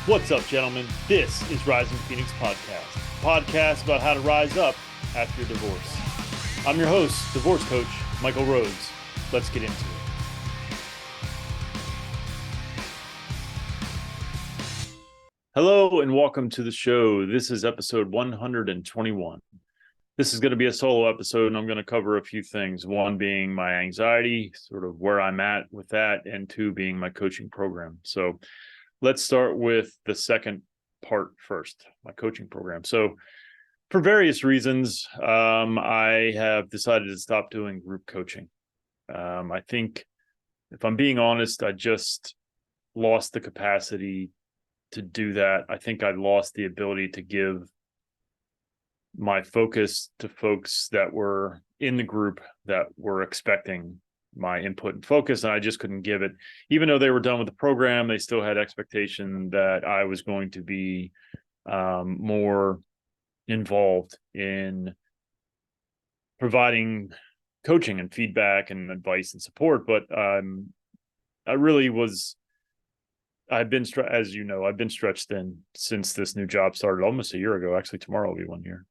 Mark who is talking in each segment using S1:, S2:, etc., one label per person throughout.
S1: What's up, gentlemen? This is Rising Phoenix Podcast, a podcast about how to rise up after your divorce. I'm your host, divorce coach Michael Rhodes. Let's get into it. Hello and welcome to the show. This is episode 121. This is going to be a solo episode, and I'm going to cover a few things. One being my anxiety, sort of where I'm at with that, and two being my coaching program. So let's start with the second part first, my coaching program. So for various reasons, I have decided to stop doing group coaching. I think, if I'm being honest, I just lost the capacity to do that. I think I lost the ability to give my focus to folks that were in the group that were expecting my input and focus, and I just couldn't give it. Even though they were done with the program, they still had expectation that I was going to be more involved in providing coaching and feedback and advice and support. But I really was, I've been, as you know, I've been stretched thin since this new job started almost a year ago. Actually, tomorrow will be 1 year.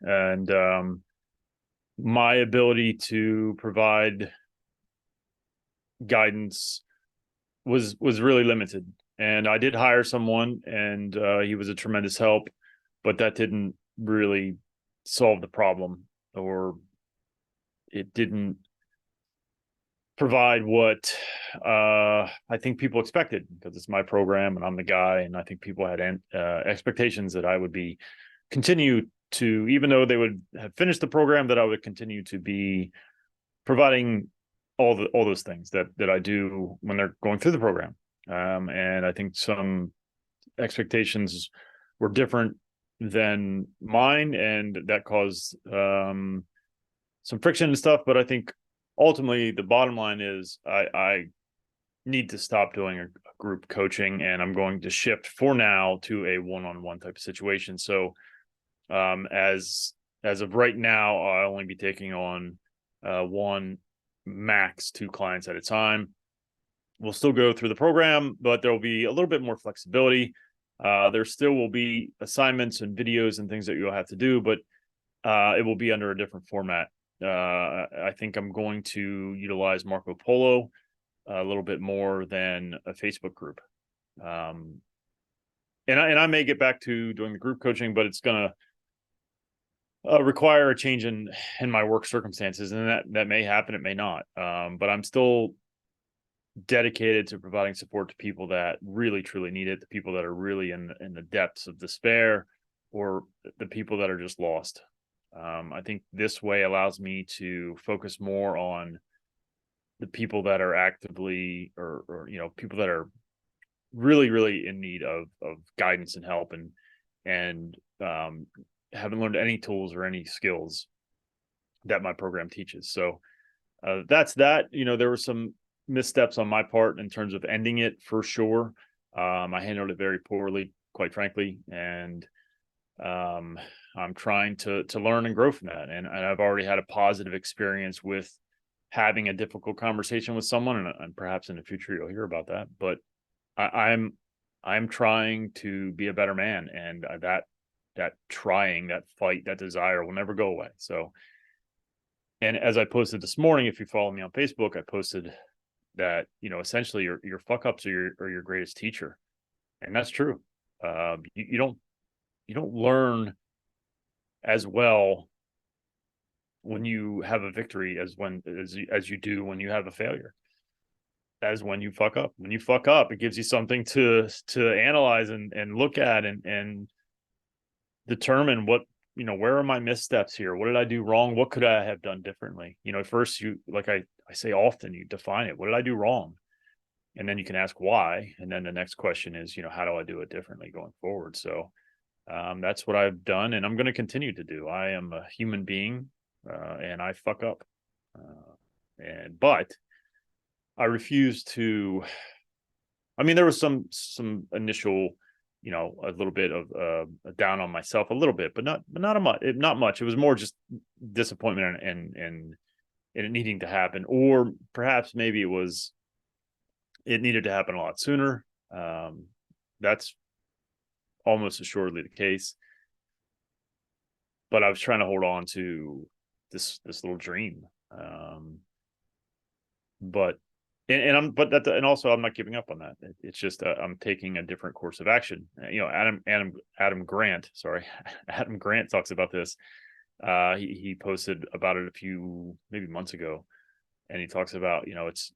S1: And my ability to provide guidance was really limited. And I did hire someone, and he was a tremendous help, but that didn't really solve the problem, or it didn't provide what I think people expected, because it's my program and I'm the guy, and I think people had expectations that I would be continue to, even though they would have finished the program, that I would continue to be providing all those things that I do when they're going through the program. And I think some expectations were different than mine, and that caused some friction and stuff. But I think ultimately the bottom line is I need to stop doing a group coaching, and I'm going to shift for now to a one-on-one type of situation. So as of right now, I'll only be taking on one, max two clients at a time. We'll still go through the program, but there will be a little bit more flexibility. There still will be assignments and videos and things that you'll have to do, but it will be under a different format. I think I'm going to utilize Marco Polo a little bit more than a Facebook group. And I may get back to doing the group coaching, but it's going to require a change in my work circumstances, and that may happen, it may not. But I'm still dedicated to providing support to people that really truly need it, the people that are really in the depths of despair, or the people that are just lost. I think this way allows me to focus more on the people that are actively, or people that are really in need of guidance and help, and haven't learned any tools or any skills that my program teaches. So that's that. There were some missteps on my part in terms of ending it, for sure. I handled it very poorly, quite frankly, and I'm trying to learn and grow from that. And I've already had a positive experience with having a difficult conversation with someone, and perhaps in the future you'll hear about that. But I'm trying to be a better man, and that trying, that fight, that desire will never go away. So, and as I posted this morning, if you follow me on Facebook, I posted that, essentially your fuck ups are your greatest teacher. And that's true. You don't learn as well when you have a victory as you do when you have a failure, as when you fuck up. When you fuck up, it gives you something to analyze and look at, and determine where are my missteps here? What did I do wrong? What could I have done differently? First, you, like I say often, you define it. What did I do wrong? And then you can ask why. And then the next question is, how do I do it differently going forward? So that's what I've done, and I'm going to continue to do. I am a human being, and I fuck up. But I refuse to. I mean, there was some initial, a little bit of down on myself, a little bit, but not much. It was more just disappointment and it needing to happen, or perhaps maybe it needed to happen a lot sooner. that's almost assuredly the case. But I was trying to hold on to this little dream. But and also I'm not giving up on that. It's just I'm taking a different course of action. Adam Grant, sorry, Adam Grant talks about this. He posted about it a few maybe months ago, and he talks about, it's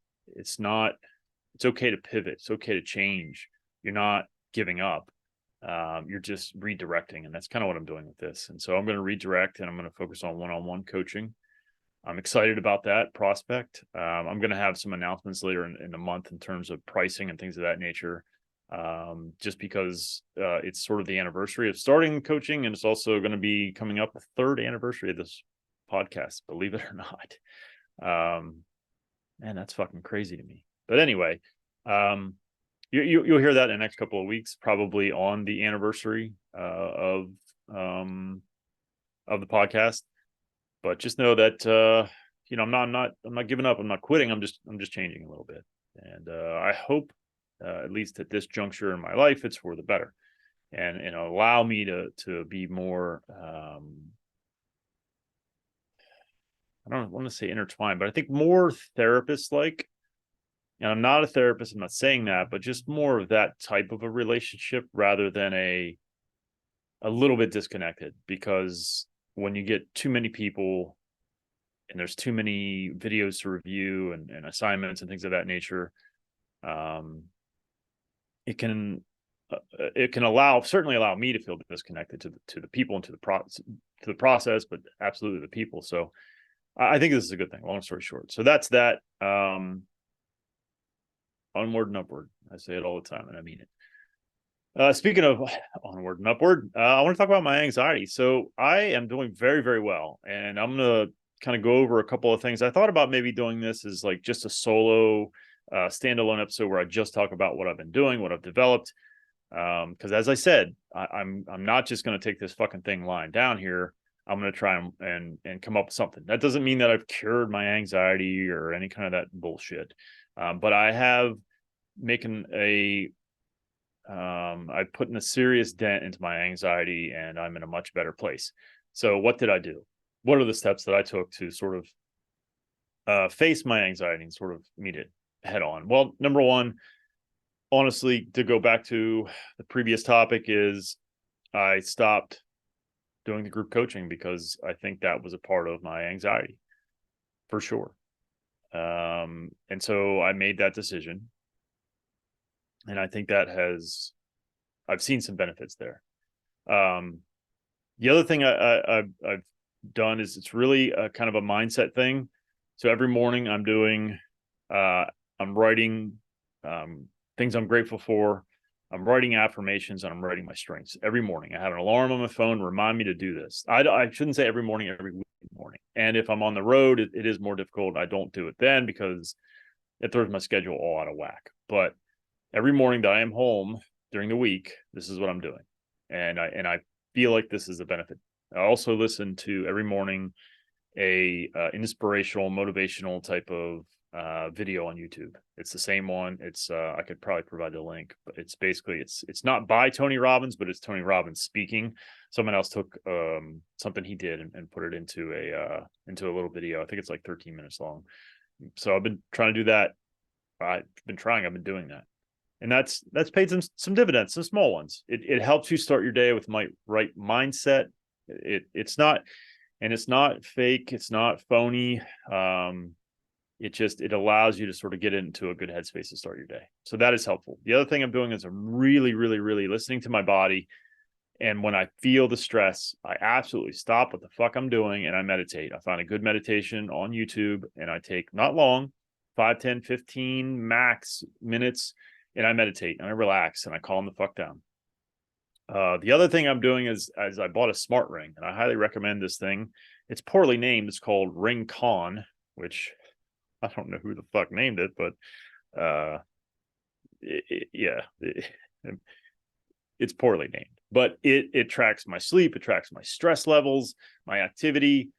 S1: okay to pivot, it's okay to change. You're not giving up. You're just redirecting, and that's kind of what I'm doing with this. And so I'm going to redirect, and I'm going to focus on one-on-one coaching. I'm excited about that prospect. I'm going to have some announcements later in the month in terms of pricing and things of that nature, just because it's sort of the anniversary of starting coaching, and it's also going to be coming up the third anniversary of this podcast, believe it or not. Man, that's fucking crazy to me. But anyway, you'll hear that in the next couple of weeks, probably on the anniversary of the podcast. But just know that I'm not giving up. I'm not quitting. I'm just changing a little bit, and I hope, at least at this juncture in my life, it's for the better, and allow me to be more. I don't want to say intertwined, but I think more therapist-like. And I'm not a therapist. I'm not saying that, but just more of that type of a relationship rather than a little bit disconnected, because when you get too many people and there's too many videos to review and assignments and things of that nature, it can certainly allow me to feel disconnected to the people and to the process, but absolutely the people. So I think this is a good thing. Long story short. So that's that. Onward and upward. I say it all the time, and I mean it. Speaking of onward and upward, I want to talk about my anxiety. So I am doing very, very well, and I'm going to kind of go over a couple of things. I thought about maybe doing this as like just a solo standalone episode where I just talk about what I've been doing, what I've developed. Because as I said, I'm not just going to take this fucking thing lying down here. I'm going to try and come up with something. That doesn't mean that I've cured my anxiety or any kind of that bullshit. But I have I've put in a serious dent into my anxiety, and I'm in a much better place. So what did I do? What are the steps that I took to sort of face my anxiety and sort of meet it head on? Well, number one, honestly, to go back to the previous topic, is I stopped doing the group coaching because I think that was a part of my anxiety for sure. And so I made that decision. And I think that I've seen some benefits there. The other thing I've done is it's really a kind of a mindset thing. So every morning I'm writing things I'm grateful for. I'm writing affirmations, and I'm writing my strengths every morning. I have an alarm on my phone to remind me to do this. I shouldn't say every morning, every morning. And if I'm on the road, it is more difficult. I don't do it then because it throws my schedule all out of whack. But every morning that I am home during the week, this is what I'm doing. And I feel like this is a benefit. I also listen to every morning a inspirational, motivational type of video on YouTube. It's the same one. It's I could probably provide the link, but it's basically it's not by Tony Robbins, but it's Tony Robbins speaking. Someone else took something he did and put it into a little video. I think it's like 13 minutes long. So I've been trying to do that. I've been doing that. And that's paid some dividends, some small ones. It helps you start your day with my right mindset. It's not fake. It's not phony. It allows you to sort of get into a good headspace to start your day. So that is helpful. The other thing I'm doing is I'm really, really, really listening to my body. And when I feel the stress, I absolutely stop what the fuck I'm doing and I meditate. I find a good meditation on YouTube, and I take not long, 5, 10, 15 max minutes, and I meditate and I relax and I calm the fuck down. The other thing I'm doing is I bought a smart ring, and I highly recommend this thing. It's poorly named. It's called Ring Con, which I don't know who the fuck named it, but it's poorly named. But it tracks my sleep, it tracks my stress levels, my activity,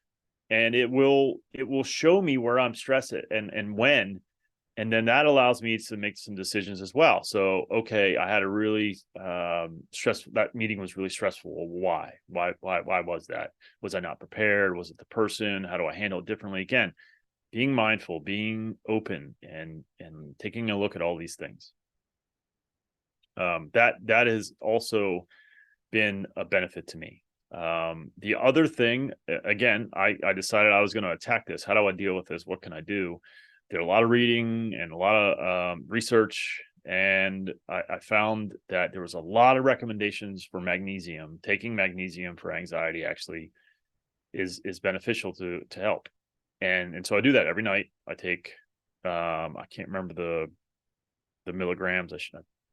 S1: and it will show me where I'm stressed and when. And then that allows me to make some decisions as well. So, okay, I had a really stressful, that meeting was really stressful. Well, why was that? Was I not prepared? Was it the person? How do I handle it differently? Again, being mindful, being open, and taking a look at all these things. That has also been a benefit to me. The other thing, again, I decided I was going to attack this. How do I deal with this? What can I do? Did a lot of reading and a lot of research, and I found that there was a lot of recommendations for magnesium. Taking magnesium for anxiety actually is beneficial to help, and so I do that every night. I take I can't remember the milligrams. I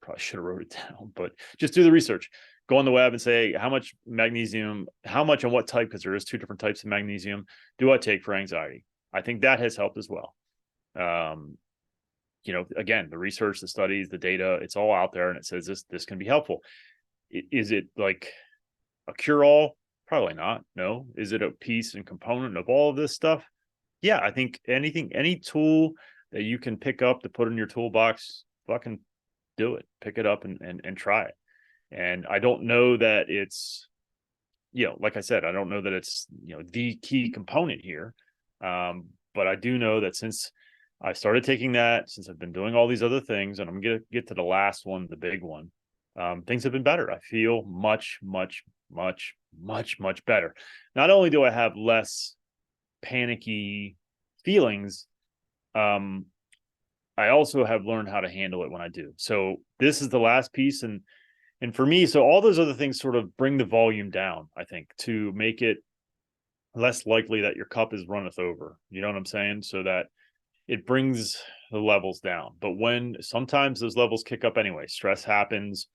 S1: probably should have wrote it down, but just do the research. Go on the web and say how much magnesium, how much and what type, because there is 2 different types of magnesium, do I take for anxiety. I think that has helped as well. Again, the research, the studies, the data, it's all out there, and it says this can be helpful. Is it like a cure-all? Probably not. No. Is it a piece and component of all of this stuff? Yeah, I think any tool that you can pick up to put in your toolbox, fucking do it. Pick it up and try it. And I don't know that it's, like I said, I don't know that it's, the key component here. But I do know that since I started taking that, since I've been doing all these other things, and I'm going to get to the last one, the big one, things have been better. I feel much, much, much, much, much better. Not only do I have less panicky feelings, I also have learned how to handle it when I do. So this is the last piece. And for me, so all those other things sort of bring the volume down, I think, to make it less likely that your cup is runneth over. You know what I'm saying? So that it brings the levels down. But when sometimes those levels kick up anyway, stress happens,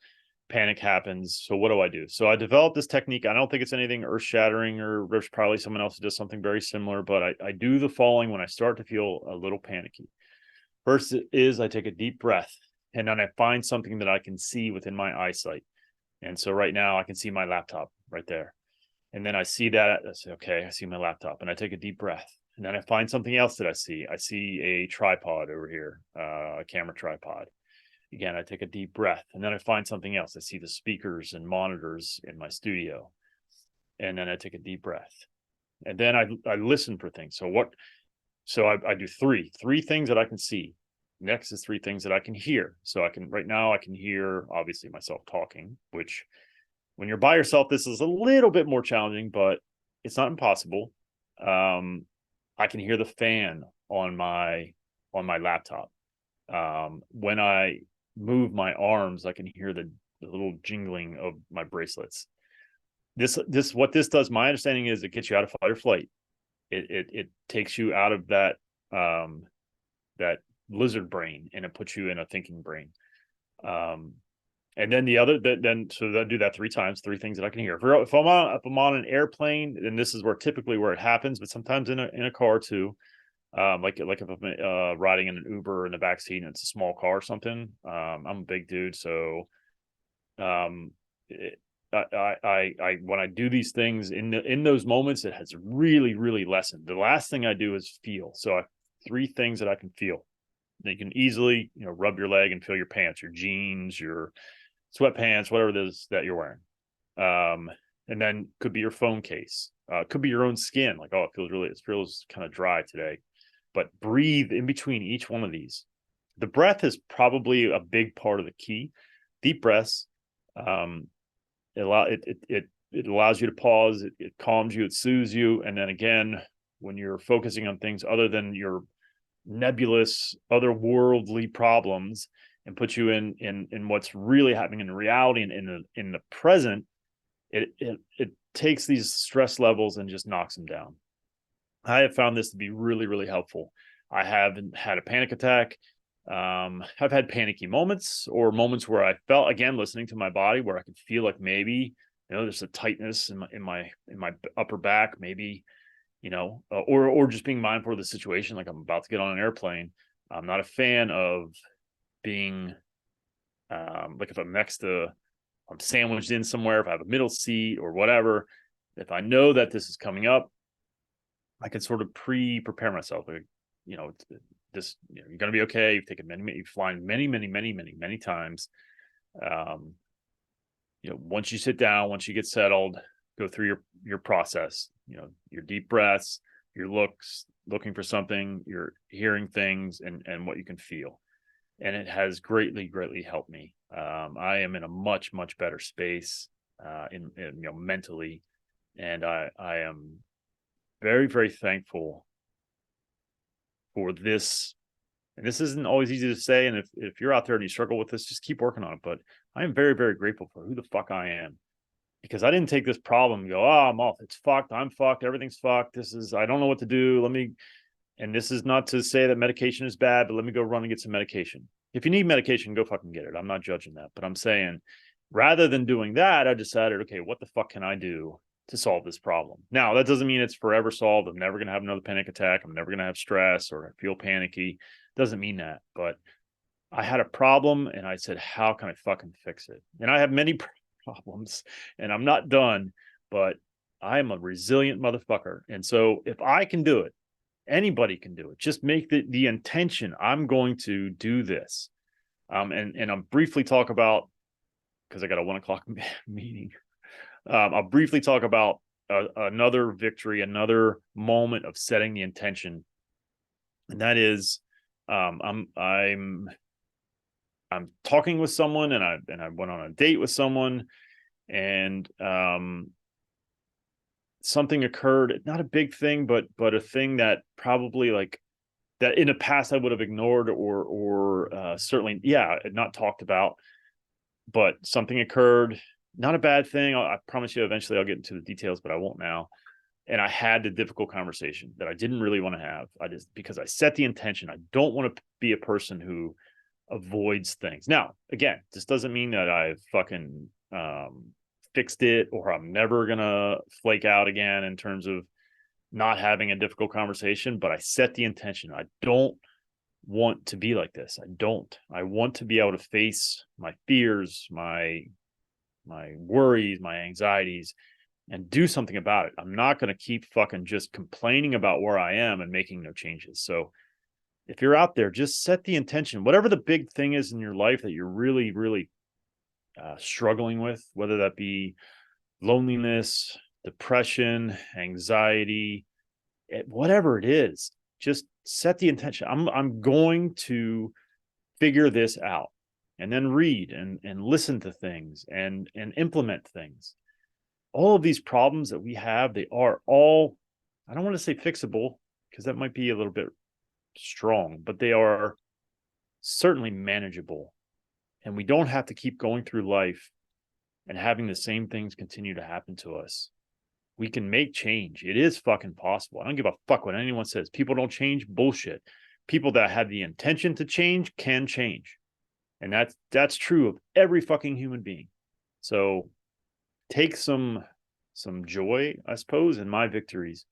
S1: panic happens. So what do? So I developed this technique. I don't think it's anything earth shattering, or there's probably someone else who does something very similar, but I do the following when I start to feel a little panicky. First is I take a deep breath, and then I find something that I can see within my eyesight. And so right now I can see my laptop right there. And then I see that, I say, okay, I see my laptop, and I take a deep breath. And then I find something else that I see. I see a tripod over here, a camera tripod. Again, I take a deep breath, and then I find something else. I see the speakers and monitors in my studio. And then I take a deep breath. And then I listen for things. So I do three things that I can see. Next is 3 things that I can hear. So right now I can hear, obviously, myself talking, which when you're by yourself, this is a little bit more challenging, but it's not impossible. I can hear the fan on my laptop. When I move my arms, I can hear the little jingling of my bracelets. What this does, my understanding is, it gets you out of fight or flight. It takes you out of that lizard brain, and it puts you in a thinking brain. And then so I do that 3 times, 3 things that I can hear. If I'm on an airplane, then this is typically where it happens, but sometimes in a car too. Like if I'm riding in an Uber in the backseat and it's a small car or something. I'm a big dude, so I when I do these things in those moments, it has really, really lessened. The last thing I do is feel. So I have 3 things that I can feel. You can easily, rub your leg and feel your pants, your jeans, your sweatpants, whatever it is that you're wearing. And then could be your phone case. Could be your own skin. Like, oh, it feels kind of dry today. But breathe in between each one of these. The breath is probably a big part of the key. Deep breaths. It allows you to pause. It calms you. It soothes you. And then again, when you're focusing on things other than your nebulous, otherworldly problems, and puts you in what's really happening in reality and in the present, it takes these stress levels and just knocks them down. I have found this to be really, really helpful. I haven't had a panic attack. I've had panicky moments, or moments where I felt, again, listening to my body, where I could feel like maybe, there's a tightness in my upper back, maybe, or just being mindful of the situation. Like, I'm about to get on an airplane. I'm not a fan of being, like, if I'm sandwiched in somewhere, if I have a middle seat or whatever, if I know that this is coming up, I can sort of prepare myself. Like, this, you know, you're going to be okay. You've taken you've flown many times. You know, once you sit down, once you get settled, go through your process, you know, your deep breaths, your looking for something, you're hearing things, and what you can feel. And it has greatly helped me. I am in a much better space, in you know, mentally, and I am very thankful for this. And this isn't always easy to say. And if you're out there and you struggle with this, just keep working on it. But I am very grateful for who the fuck I am, because I didn't take this problem and go, oh, I'm off. It's fucked. I'm fucked. Everything's fucked. I don't know what to do. And this is not to say that medication is bad, but let me go run and get some medication. If you need medication, go fucking get it. I'm not judging that, but I'm saying, rather than doing that, I decided, okay, what the fuck can I do to solve this problem? Now, that doesn't mean it's forever solved. I'm never going to have another panic attack. I'm never going to have stress or feel panicky. Doesn't mean that, but I had a problem and I said, how can I fucking fix it? And I have many problems and I'm not done, but I am a resilient motherfucker. And so if I can do it, anybody can do it. Just make the intention. I'm going to do this. And I'll briefly talk about, because I got a 1:00 meeting. I'll briefly talk about another victory, another moment of setting the intention. And that is, I'm talking with someone, and I went on a date with someone, and something occurred. Not a big thing, but a thing that probably, like, that in the past I would have ignored or certainly, not talked about. But something occurred. Not a bad thing. I promise you, eventually I'll get into the details, but I won't now. And I had the difficult conversation that I didn't really want to have. Because I set the intention. I don't want to be a person who avoids things. Now, again, this doesn't mean that I've fucking fixed it, or I'm never gonna flake out again in terms of not having a difficult conversation, but I set the intention. I don't want to be like this. I want to be able to face my fears, my worries, my anxieties, and do something about it. I'm not going to keep fucking just complaining about where I am and making no changes. So if you're out there, just set the intention, whatever the big thing is in your life that you're really struggling with, whether that be loneliness, depression, anxiety, whatever it is, just set the intention. I'm going to figure this out, and then read and listen to things and implement things. All of these problems that we have, they are all, I don't want to say fixable, because that might be a little bit strong, but they are certainly manageable. And we don't have to keep going through life and having the same things continue to happen to us. We can make change. It is fucking possible. I don't give a fuck what anyone says. People don't change. Bullshit. People that have the intention to change can change. And that's true of every fucking human being. So take some joy, I suppose, in my victories.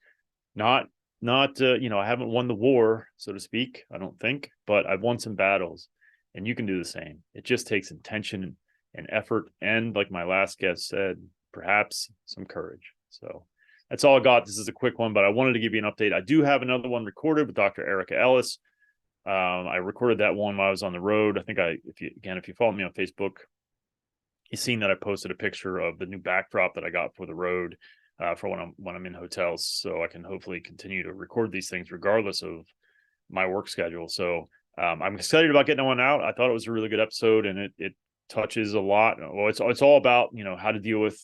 S1: Not I haven't won the war, so to speak, I don't think, but I've won some battles, and you can do the same. It just takes intention and effort, and, like my last guest said, perhaps some courage. So that's all I got. This is a quick one, but I wanted to give you an update. I do have another one recorded with Dr. Erica Ellis. I recorded that one while I was on the road. I think if you follow me on Facebook, you've seen that I posted a picture of the new backdrop that I got for the road, for when I'm in hotels, so I can hopefully continue to record these things regardless of my work schedule. So I'm excited about getting that one out. I thought it was a really good episode, and it touches a lot. Well, it's all about, how to deal with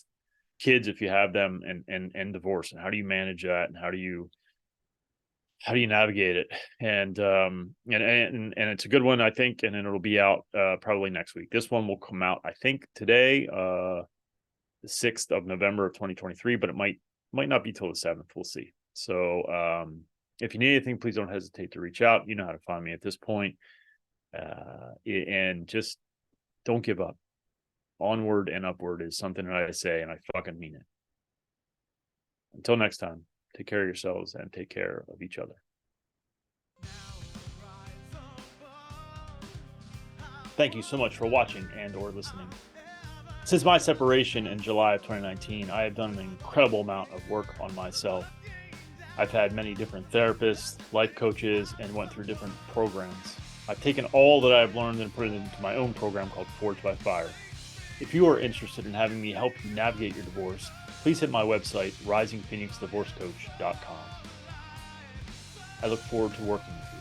S1: kids if you have them, and divorce, and how do you manage that, and how do you navigate it. And it's a good one, I think, and then it'll be out probably next week. This one will come out, I think, today, the 6th of November of 2023, but it might not be till the 7th. We'll see. So if you need anything, please don't hesitate to reach out. You know how to find me at this point. And just don't give up. Onward and upward is something that I say, and I fucking mean it. Until next time, take care of yourselves and take care of each other. Thank you so much for watching and or listening. Since my separation in July of 2019, I have done an incredible amount of work on myself. I've had many different therapists, life coaches, and went through different programs. I've taken all that I've learned and put it into my own program called Forged by Fire. If you are interested in having me help you navigate your divorce, please hit my website, risingphoenixdivorcecoach.com. I look forward to working with you.